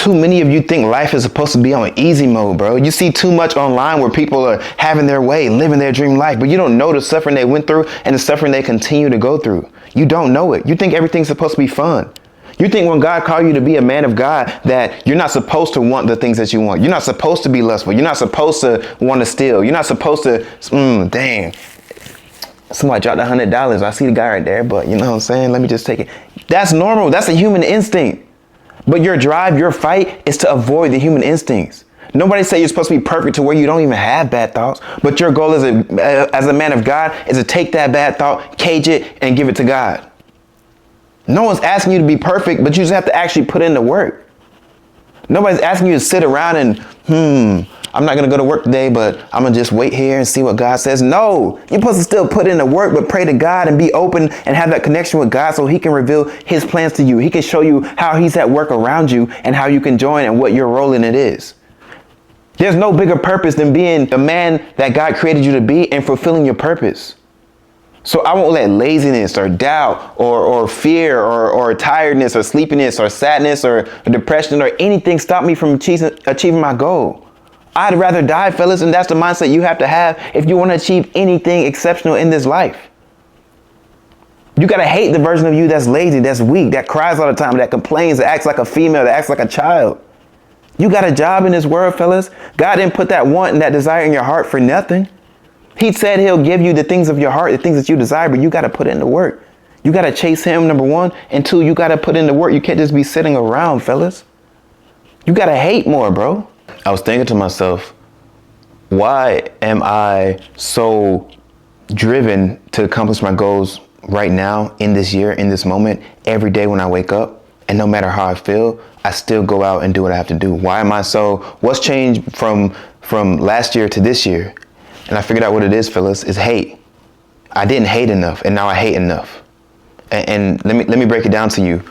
Too many of you think life is supposed to be on easy mode, bro. You see too much online where people are having their way, living their dream life, but you don't know the suffering they went through and the suffering they continue to go through. You don't know it. You think everything's supposed to be fun. You think when God called you to be a man of God that you're not supposed to want the things that you want. You're not supposed to be lustful. You're not supposed to want to steal. You're not supposed to, dang. Somebody dropped $100. I see the guy right there, but you know what I'm saying? Let me just take it. That's normal. That's a human instinct. But your drive, your fight is to avoid the human instincts. Nobody say you're supposed to be perfect to where you don't even have bad thoughts. But your goal as a man of God is to take that bad thought, cage it, and give it to God. No one's asking you to be perfect, but you just have to actually put in the work. Nobody's asking you to sit around and, I'm not going to go to work today, but I'm going to just wait here and see what God says. No, you're supposed to still put in the work, but pray to God and be open and have that connection with God so he can reveal his plans to you. He can show you how he's at work around you and how you can join and what your role in it is. There's no bigger purpose than being the man that God created you to be and fulfilling your purpose. So I won't let laziness or doubt or fear or tiredness or sleepiness or sadness or depression or anything stop me from achieving my goal. I'd rather die, fellas, and that's the mindset you have to have if you want to achieve anything exceptional in this life. You got to hate the version of you that's lazy, that's weak, that cries all the time, that complains, that acts like a female, that acts like a child. You got a job in this world, fellas. God didn't put that want and that desire in your heart for nothing. He said he'll give you the things of your heart, the things that you desire, but you got to put in the work. You got to chase him, number one. And two, you got to put in the work. You can't just be sitting around, fellas. You got to hate more, bro. I was thinking to myself, why am I so driven to accomplish my goals right now, in this year, in this moment, every day when I wake up? And no matter how I feel, I still go out and do what I have to do. Why am I what's changed from last year to this year? And I figured out what it is, fellas, is hate. I didn't hate enough, and now I hate enough. And let me break it down to you.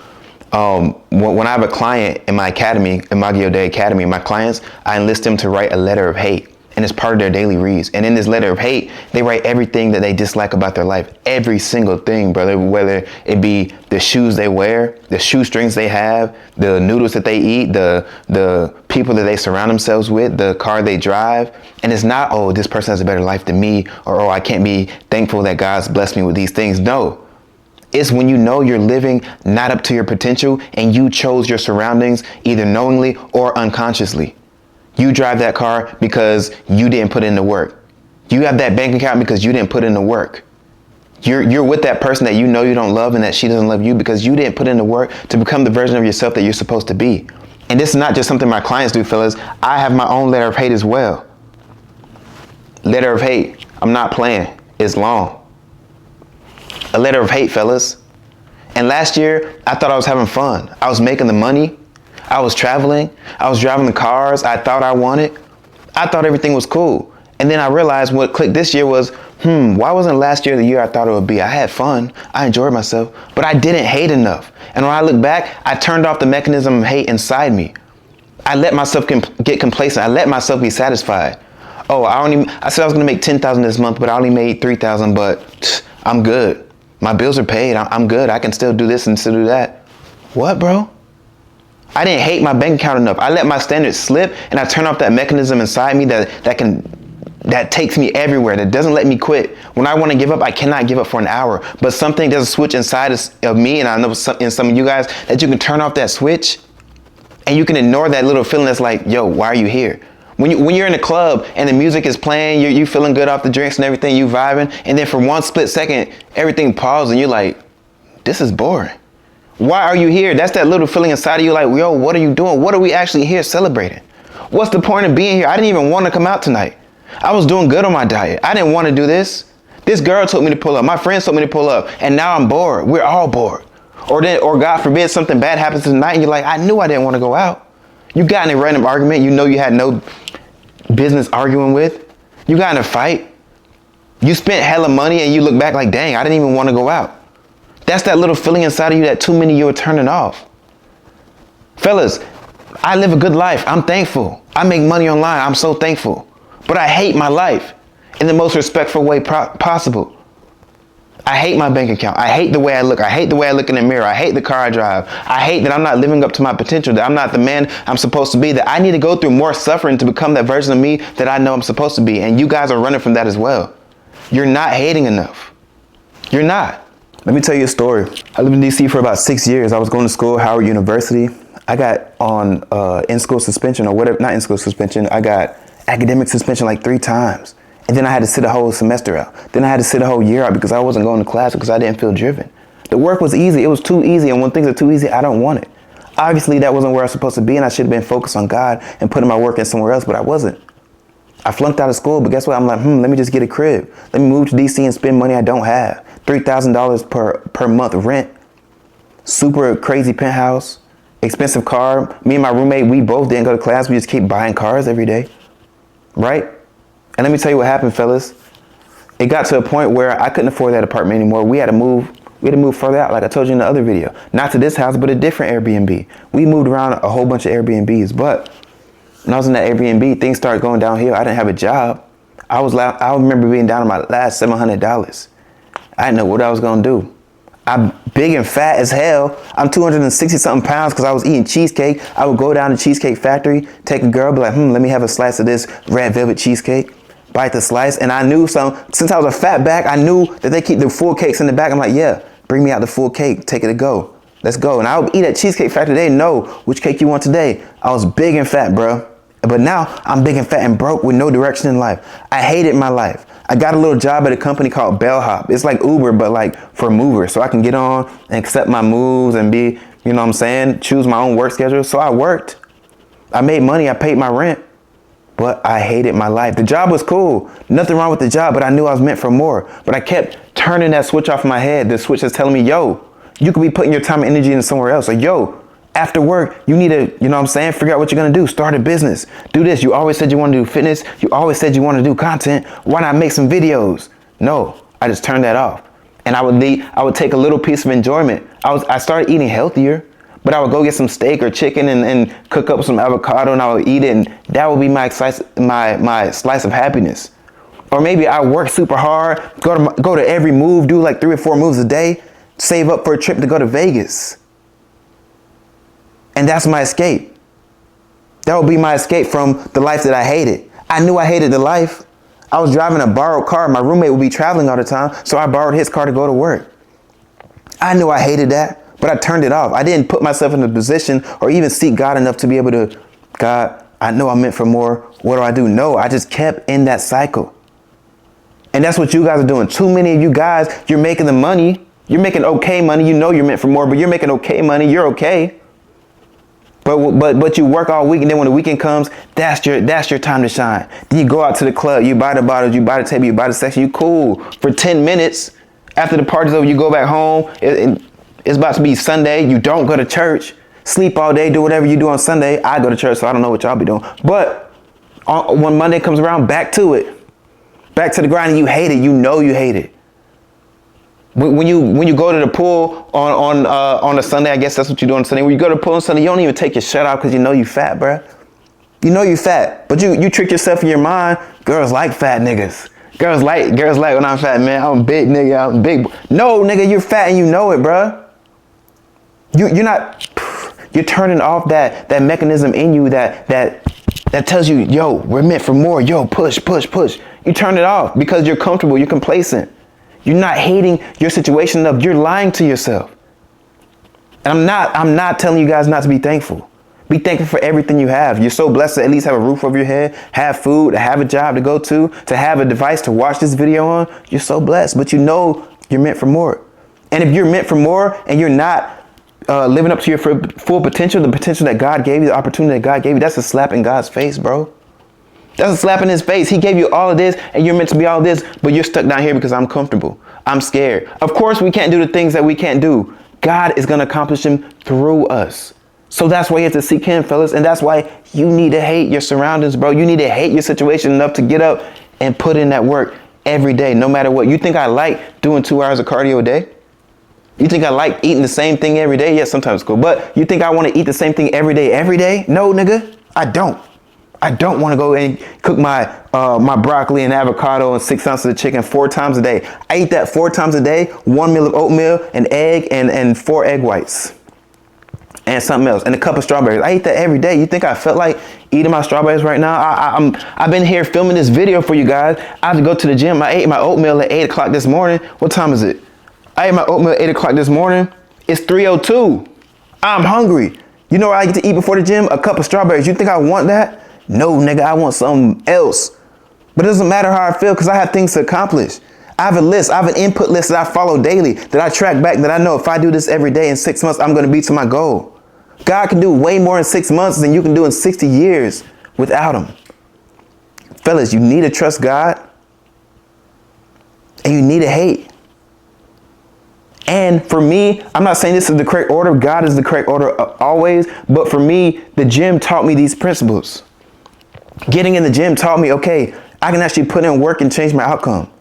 When I have a client in my academy, in Magio Day Academy, my clients, I enlist them to write a letter of hate, and it's part of their daily reads. And in this letter of hate, they write everything that they dislike about their life, every single thing, brother, whether it be the shoes they wear, the shoestrings they have, the noodles that they eat, the people that they surround themselves with, the car they drive. And it's not, oh, this person has a better life than me, or, oh, I can't be thankful that God's blessed me with these things. No. It's when you know you're living not up to your potential and you chose your surroundings either knowingly or unconsciously. You drive that car because you didn't put in the work. You have that bank account because you didn't put in the work. You're with that person that you know you don't love and that she doesn't love you because you didn't put in the work to become the version of yourself that you're supposed to be. And this is not just something my clients do, fellas. I have my own letter of hate as well. Letter of hate. I'm not playing. It's long. A letter of hate, fellas. And last year, I thought I was having fun. I was making the money. I was traveling. I was driving the cars I thought I wanted. I thought everything was cool. And then I realized what clicked this year was, why wasn't last year the year I thought it would be? I had fun. I enjoyed myself, but I didn't hate enough. And when I look back, I turned off the mechanism of hate inside me. I let myself get complacent. I let myself be satisfied. Oh, I said I was going to make $10,000 this month, but I only made $3,000, but I'm good. My bills are paid. I'm good. I can still do this and still do that. What, bro? I didn't hate my bank account enough. I let my standards slip and I turn off that mechanism inside me that takes me everywhere, that doesn't let me quit. When I want to give up, I cannot give up for an hour. But something does a switch inside of me, and I know in some of you guys that you can turn off that switch and you can ignore that little feeling that's like, yo, why are you here? When you're in a club and the music is playing, you feeling good off the drinks and everything, you vibing, and then for one split second, everything pauses and you're like, this is boring. Why are you here? That's that little feeling inside of you like, yo, what are you doing? What are we actually here celebrating? What's the point of being here? I didn't even want to come out tonight. I was doing good on my diet. I didn't want to do this. This girl told me to pull up. My friends told me to pull up. And now I'm bored. We're all bored. Or God forbid something bad happens tonight and you're like, I knew I didn't want to go out. You got in a random argument you know you had no business arguing with. You got in a fight. You spent hella money and you look back like, dang, I didn't even want to go out. That's that little feeling inside of you that too many of you are turning off. Fellas, I live a good life. I'm thankful. I make money online. I'm so thankful. But I hate my life in the most respectful way possible. I hate my bank account. I hate the way I look. I hate the way I look in the mirror. I hate the car I drive. I hate that I'm not living up to my potential, that I'm not the man I'm supposed to be, that I need to go through more suffering to become that version of me that I know I'm supposed to be. And you guys are running from that as well. You're not hating enough. You're not. Let me tell you a story. I lived in DC for about 6 years. I was going to school, Howard University. I got on in-school suspension or whatever, not in-school suspension. I got academic suspension like 3 times. And then I had to sit a whole semester out. Then I had to sit a whole year out because I wasn't going to class because I didn't feel driven. The work was easy. It was too easy. And when things are too easy, I don't want it. Obviously, that wasn't where I was supposed to be. And I should have been focused on God and putting my work in somewhere else, but I wasn't. I flunked out of school, but guess what? I'm like, let me just get a crib. Let me move to DC and spend money I don't have. $3,000 per month rent. Super crazy penthouse. Expensive car. Me and my roommate, we both didn't go to class. We just keep buying cars every day. Right? And let me tell you what happened, fellas. It got to a point where I couldn't afford that apartment anymore. We had to move further out, like I told you in the other video. Not to this house, but a different Airbnb. We moved around a whole bunch of Airbnbs, but when I was in that Airbnb, things started going downhill. I didn't have a job. I remember being down to my last $700. I didn't know what I was gonna do. I'm big and fat as hell. I'm 260 something pounds because I was eating cheesecake. I would go down to Cheesecake Factory, take a girl, be like, let me have a slice of this red velvet cheesecake. Bite the slice, and I knew since I was a fat back, I knew that they keep the full cakes in the back. I'm like, yeah, bring me out the full cake, take it to go. Let's go. And I would eat at Cheesecake Factory. They know which cake you want today. I was big and fat, bro. But now I'm big and fat and broke with no direction in life. I hated my life. I got a little job at a company called Bellhop. It's like Uber, but like for movers. So I can get on and accept my moves and be, you know what I'm saying, choose my own work schedule. So I worked. I made money. I paid my rent. But I hated my life. The job was cool. Nothing wrong with the job, but I knew I was meant for more. But I kept turning that switch off in my head. The switch that's telling me, yo, you could be putting your time and energy into somewhere else. Like, yo, after work, you need to, you know what I'm saying, figure out what you're going to do. Start a business. Do this. You always said you want to do fitness. You always said you want to do content. Why not make some videos? No, I just turned that off. And I would take a little piece of enjoyment. I started eating healthier. But I would go get some steak or chicken and cook up some avocado and I would eat it, and that would be my slice of happiness. Or maybe I work super hard, go to every move, do like 3 or 4 moves a day, save up for a trip to go to Vegas. And that's my escape. That would be my escape from the life that I hated. I knew I hated the life. I was driving a borrowed car. My roommate would be traveling all the time, so I borrowed his car to go to work. I knew I hated that. But I turned it off. I didn't put myself in a position or even seek God enough to be able to, God, I know I'm meant for more. What do I do? No, I just kept in that cycle. And that's what you guys are doing. Too many of you guys, you're making the money. You're making okay money. You know you're meant for more, but you're making okay money. You're okay. But you work all week, and then when the weekend comes, that's your time to shine. Then you go out to the club. You buy the bottles. You buy the table. You buy the section. You cool for 10 minutes. After the party's over, you go back home. It's about to be Sunday. You don't go to church. Sleep all day. Do whatever you do on Sunday. I go to church, so I don't know what y'all be doing. But when Monday comes around, back to it. Back to the grind, and you hate it. You know you hate it. When you go to the pool on a Sunday, I guess that's what you do on Sunday. When you go to the pool on Sunday, you don't even take your shirt off because you know you fat, bruh. You know you fat. But you trick yourself in your mind. Girls like fat niggas. Girls like when I'm fat, man. I'm a big nigga. I'm big. No, nigga, you're fat and you know it, bruh. You're turning off that mechanism in you that tells you, yo, we're meant for more. Yo, push. You turn it off because you're comfortable. You're complacent. You're not hating your situation enough. You're lying to yourself. And I'm not telling you guys not to be thankful. Be thankful for everything you have. You're so blessed to at least have a roof over your head, have food, have a job to go to have a device to watch this video on. You're so blessed, but you know you're meant for more. And if you're meant for more and you're not living up to your full potential, the potential that God gave you, the opportunity that God gave you, that's a slap in God's face, bro. That's a slap in his face. He gave you all of this and you're meant to be all of this, but you're stuck down here because I'm comfortable. I'm scared. Of course, we can't do the things that we can't do. God is going to accomplish them through us. So that's why you have to seek him, fellas. And that's why you need to hate your surroundings, bro. You need to hate your situation enough to get up and put in that work every day, no matter what. You think I like doing 2 hours of cardio a day? You think I like eating the same thing every day? Yes, sometimes it's cool. But you think I want to eat the same thing every day? No, nigga, I don't. I don't want to go and cook my my broccoli and avocado and 6 ounces of chicken 4 times a day. I eat that 4 times a day, 1 meal of oatmeal, an egg, and 4 egg whites. And something else, and a cup of strawberries. I eat that every day. You think I felt like eating my strawberries right now? I've been here filming this video for you guys. I have to go to the gym. I ate my oatmeal at 8 o'clock this morning. What time is it? I ate my oatmeal at 8 o'clock this morning. It's 3:02. I'm hungry. You know what I get to eat before the gym? A cup of strawberries. You think I want that? No, nigga, I want something else. But it doesn't matter how I feel because I have things to accomplish. I have a list. I have an input list that I follow daily, that I track back, that I know if I do this every day in 6 months, I'm going to be to my goal. God can do way more in 6 months than you can do in 60 years without him. Fellas, you need to trust God and you need to hate. And for me, I'm not saying this is the correct order. God is the correct order always. But for me, the gym taught me these principles. Getting in the gym taught me, okay, I can actually put in work and change my outcome.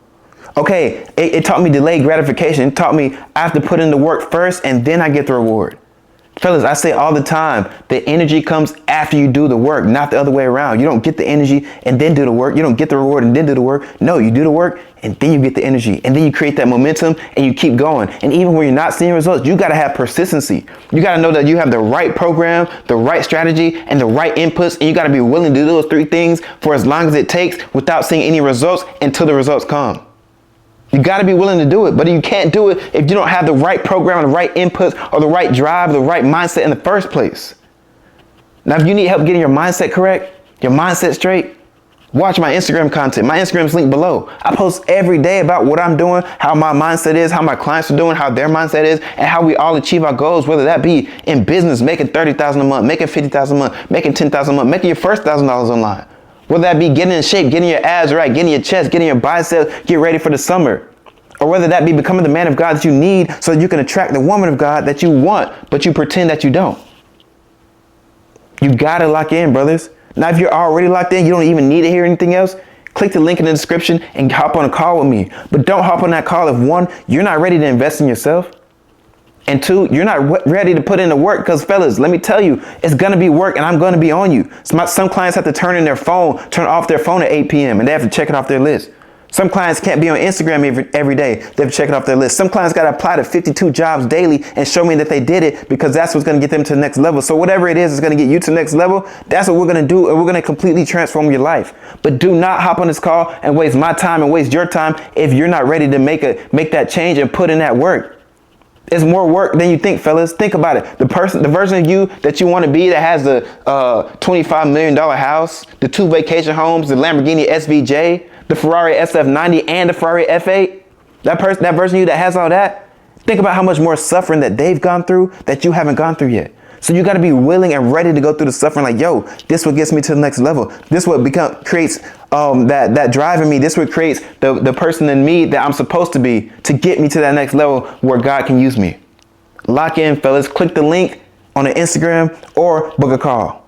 Okay, it taught me delayed gratification. It taught me I have to put in the work first and then I get the reward. Fellas, I say all the time, the energy comes after you do the work, not the other way around. You don't get the energy and then do the work. You don't get the reward and then do the work. No, you do the work and then you get the energy and then you create that momentum and you keep going. And even when you're not seeing results, you got to have persistency. You got to know that you have the right program, the right strategy, and the right inputs. And you got to be willing to do those 3 things for as long as it takes without seeing any results until the results come. You got to be willing to do it, but you can't do it if you don't have the right program, the right inputs, or the right drive, the right mindset in the first place. Now, if you need help getting your mindset correct, your mindset straight, watch my Instagram content. My Instagram is linked below. I post every day about what I'm doing, how my mindset is, how my clients are doing, how their mindset is, and how we all achieve our goals, whether that be in business, making $30,000 a month, making $50,000 a month, making $10,000 a month, making your first $1,000 online. Whether that be getting in shape, getting your abs right, getting your chest, getting your biceps, get ready for the summer. Or whether that be becoming the man of God that you need so that you can attract the woman of God that you want, but you pretend that you don't. You gotta lock in, brothers. Now, if you're already locked in, you don't even need to hear anything else. Click the link in the description and hop on a call with me. But don't hop on that call if 1, you're not ready to invest in yourself. And 2, you're not ready to put in the work because, fellas, let me tell you, it's going to be work and I'm going to be on you. Some clients have to turn off their phone at 8 p.m. and they have to check it off their list. Some clients can't be on Instagram every day. They have to check it off their list. Some clients got to apply to 52 jobs daily and show me that they did it because that's what's going to get them to the next level. So whatever it is going to get you to the next level, that's what we're going to do. And we're going to completely transform your life. But do not hop on this call and waste my time and waste your time if you're not ready to make that change and put in that work. It's more work than you think, fellas. Think about it. The version of you that you want to be that has the $25 million house, the 2 vacation homes, the Lamborghini SVJ, the Ferrari SF90, and the Ferrari F8. That version of you that has all that, think about how much more suffering that they've gone through that you haven't gone through yet. So you got to be willing and ready to go through the suffering like, yo, this what gets me to the next level. This what creates that drive in me. This what creates the person in me that I'm supposed to be to get me to that next level where God can use me. Lock in, fellas. Click the link on the Instagram or book a call.